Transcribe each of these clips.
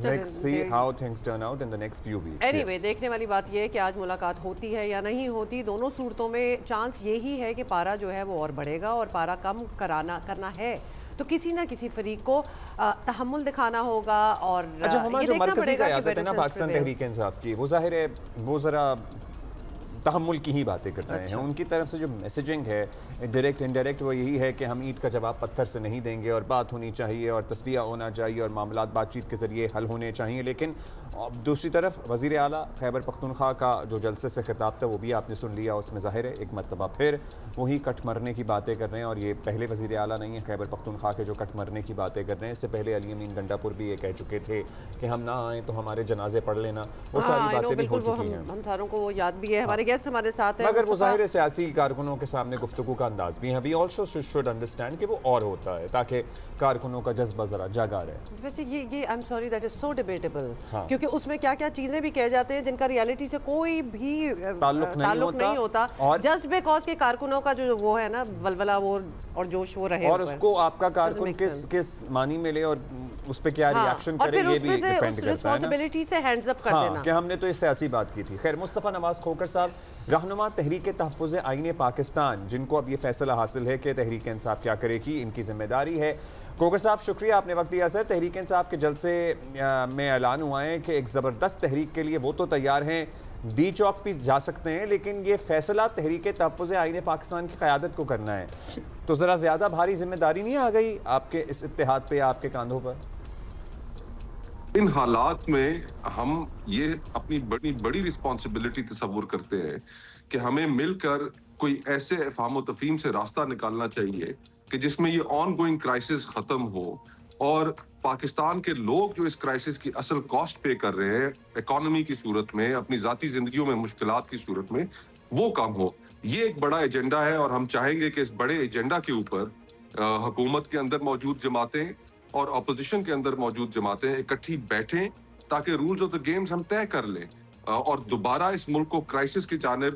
Let's see how things turn out in the next few weeks. Anyway, دیکھنے والی بات یہ ہے کہ آج ملاقات ہوتی ہے یا نہیں ہوتی. دونوں صورتوں میں چانس یہی ہے کہ پارا جو ہے وہ اور بڑھے گا, اور پارا کم کرنا ہے تو کسی نہ کسی فریق کو تحمل دکھانا ہوگا. اور اچھا, ہمارا جو مرکزی قیادت ہے نا پاکستان تحریک انصاف کی, وہ ظاہر ہے وہ ذرا تحمل کی ہی باتیں کر رہے ہیں. ان کی طرف سے جو میسیجنگ ہے ڈائریکٹ انڈائریکٹ وہ یہی ہے کہ ہم اینٹ کا جواب پتھر سے نہیں دیں گے, اور بات ہونی چاہیے, اور تصفیہ ہونا چاہیے, اور معاملات بات چیت کے ذریعے حل ہونے چاہیے. لیکن دوسری طرف وزیر اعلیٰ خیبر پختونخوا کا جو جلسے سے خطاب تھا وہ بھی آپ نے سن لیا. اس میں ظاہر ہے ایک مرتبہ پھر وہی کٹ مرنے کی باتیں کر رہے ہیں, اور یہ پہلے وزیر اعلیٰ نہیں ہیں خیبر پختونخوا کے جو کٹ مرنے کی باتیں کر رہے ہیں. اس سے پہلے علی امین گنڈا پور بھی یہ کہہ چکے تھے کہ ہم نہ آئیں تو ہمارے جنازے پڑھ لینا. وہ ساری باتیں بھی ہو چکی ہیں, ہم ساروں کو وہ یاد بھی ہے. ہمارے گیسٹ ہمارے ساتھ ہیں, مگر وہ ظاہر سیاسی کارکنوں کے سامنے گفتگو کا انداز بھی ہے. وی آلسو شوڈ انڈرسٹینڈ کہ وہ اور ہوتا ہے تاکہ کارکنوں کا جذبہ ذرا جاگا رہے. ویسے یہ I am sorry that is so debatable, کیونکہ اس میں کیا کیا چیزیں بھی کہے جاتے ہیں جن کا ریالٹی سے کوئی بھی تعلق نہیں ہوتا, جسٹ بیکاز کے کارکنوں کا جو وہ ہے نا ولولہ وہ اور جوش وہ رہے, اور اس کو آپ کا کارکن کس معنی میں لے اور اس پہ کیا ریاکشن کرے یہ بھی ڈیپینڈ کرتا ہے نا, سے ہینڈز اپ کر دینا کہ ہم نے تو اس سیاسی بات کی تھی. خیر, مصطفیٰ نواز کھوکھر صاحب رہنما تحریک تحفظ آئین پاکستان, جن کو اب یہ فیصلہ حاصل ہے کہ تحریک انصاف کیا کرے گی, ان کی ذمہ داری ہے. کھوکھر صاحب شکریہ, آپ نے وقت دیا. سر, تحریک انصاف کے جلسے میں اعلان ہوا ہے کہ ایک زبردست تحریک کے لیے وہ تو تیار ہیں, ڈی چوک بھی جا سکتے ہیں, لیکن یہ فیصلہ تحریک تحفظ آئین پاکستان کی قیادت کو کرنا ہے, تو ذرا زیادہ بھاری ذمہ داری نہیں آ گئی آپ کے اس اتحاد پہ, آپ کے کاندھوں پر؟ ان حالات میں ہم یہ اپنی بڑی رسپانسبلٹی تصور کرتے ہیں کہ ہمیں مل کر کوئی ایسے افہام و تفہیم سے راستہ نکالنا چاہیے کہ جس میں یہ آن گوئنگ کرائسس ختم ہو, اور پاکستان کے لوگ جو اس کرائسس کی اصل کاسٹ پے کر رہے ہیں اکانومی کی صورت میں, اپنی ذاتی زندگیوں میں مشکلات کی صورت میں, وہ کم ہو. یہ ایک بڑا ایجنڈا ہے, اور ہم چاہیں گے کہ اس بڑے ایجنڈا کے اوپر حکومت کے اندر موجود جماعتیں اور اپوزیشن کے اندر موجود جماعتیں اکٹھی بیٹھیں تاکہ رولز آف دا گیمز ہم طے کر لیں, اور دوبارہ اس ملک کو کرائسس کی جانب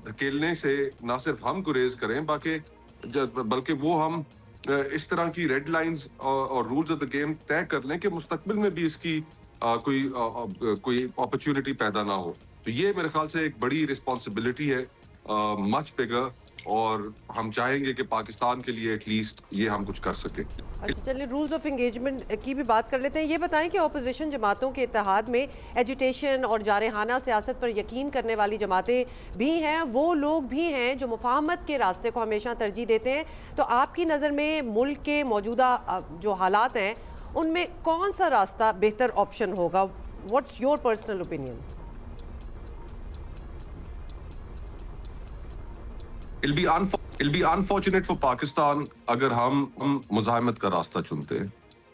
دھکیلنے سے نہ صرف ہم گریز کریں بلکہ وہ ہم اس طرح کی ریڈ لائنز اور رولز آف دا گیم طے کر لیں کہ مستقبل میں بھی اس کی کوئی اپرچونٹی پیدا نہ ہو. تو یہ میرے خیال سے ایک بڑی رسپانسبلٹی ہے, مچ بگر, اور ہم چاہیں گے کہ پاکستان کے لیے ایٹ لیسٹ یہ ہم کچھ کر سکیں. اچھا چلیے, رولز آف انگیجمنٹ کی بھی بات کر لیتے ہیں. یہ بتائیں کہ اپوزیشن جماعتوں کے اتحاد میں ایجیٹیشن اور جارحانہ سیاست پر یقین کرنے والی جماعتیں بھی ہیں, وہ لوگ بھی ہیں جو مفاہمت کے راستے کو ہمیشہ ترجیح دیتے ہیں. تو آپ کی نظر میں ملک کے موجودہ جو حالات ہیں ان میں کون سا راستہ بہتر آپشن ہوگا؟ What's your personal opinion? It'll be unfortunate for Pakistan اگر ہم مزاحمت کا راستہ چنتے ہیں.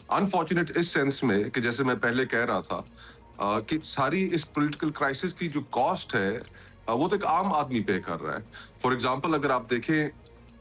Unfortunate اس سینس میں کہ جیسے میں پہلے کہہ رہا تھا کہ ساری اس پولیٹیکل کرائسس کی جو کاسٹ ہے وہ تو ایک عام آدمی پے کر رہا ہے. فار ایگزامپل اگر آپ دیکھیں,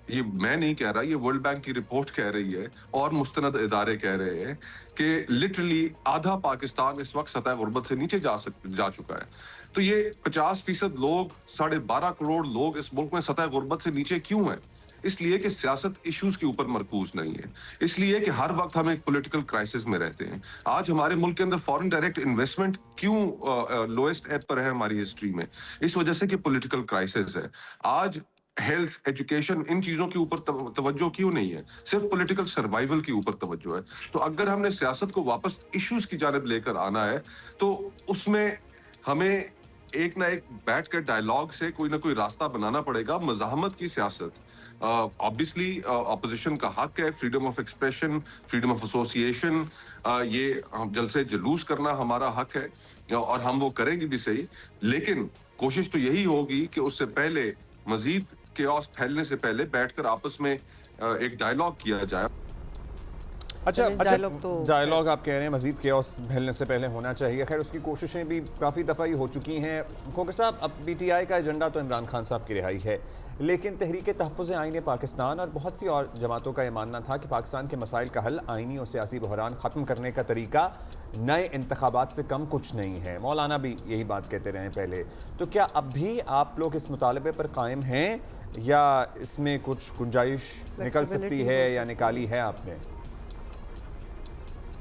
یہ میں نہیں کہہ رہا, یہ ورلڈ بینک کی رپورٹ کہہ رہی ہے اور مستند ادارے کہہ رہے ہیں کہ لٹرلی آدھا پاکستان اس وقت سطح غربت سے نیچے جا چکا ہے. تو یہ 50% لوگ, 12.5 کروڑ لوگ اس ملک میں سطح غربت سے نیچے کیوں ہیں؟ اس لیے کہ سیاست ایشوز کے اوپر مرکوز نہیں ہے, اس لیے کہ ہر وقت ہم ایک پولیٹیکل کرائسس میں رہتے ہیں. آج ہمارے ملک کے اندر فارن ڈائریکٹ انویسٹمنٹ کیوں لوئسٹ ایپ پر ہے ہماری ہسٹری میں؟ اس وجہ سے کہ پولیٹیکل کرائسس ہے. آج ہیلتھ, ایجوکیشن, ان چیزوں کے اوپر توجہ کیوں نہیں ہے؟ صرف پولیٹیکل سروائیول کے اوپر توجہ ہے. تو اگر ہم نے سیاست کو واپس ایشوز کی جانب لے کر آنا ہے تو اس میں ہمیں ایک نہ ایک بیٹھ کر ڈائیلاگ سے کوئی نہ کوئی راستہ بنانا پڑے گا. مزاحمت کی سیاست obviously اپوزیشن کا حق ہے, freedom of expression, freedom of association, یہ جلسے جلوس کرنا ہمارا حق ہے اور ہم وہ کریں گے بھی صحیح, لیکن کوشش تو یہی ہوگی کہ اس سے پہلے مزید کیوس پھیلنے سے پہلے بیٹھ کر آپس میں ایک ڈائیلاگ کیا جائے. اچھا ڈائیلاگ آپ کہہ رہے ہیں مزید کیوس پھیلنے سے پہلے ہونا چاہیے. خیر, اس کی کوششیں بھی کافی دفعہ ہی ہو چکی ہیں. کھوکھر صاحب, اب پی ٹی آئی کا ایجنڈا تو عمران خان صاحب کی رہائی ہے, لیکن تحریک تحفظ آئین پاکستان اور بہت سی اور جماعتوں کا یہ ماننا تھا کہ پاکستان کے مسائل کا حل آئینی اور سیاسی بحران ختم کرنے کا طریقہ نئے انتخابات سے کم کچھ نہیں ہے. مولانا بھی یہی بات کہتے رہے پہلے. تو کیا اب بھی آپ لوگ اس مطالبے پر قائم ہیں, یا اس میں کچھ گنجائش نکل سکتی ہے یا نکالی ہے آپ نے؟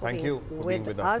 for being with us, sir.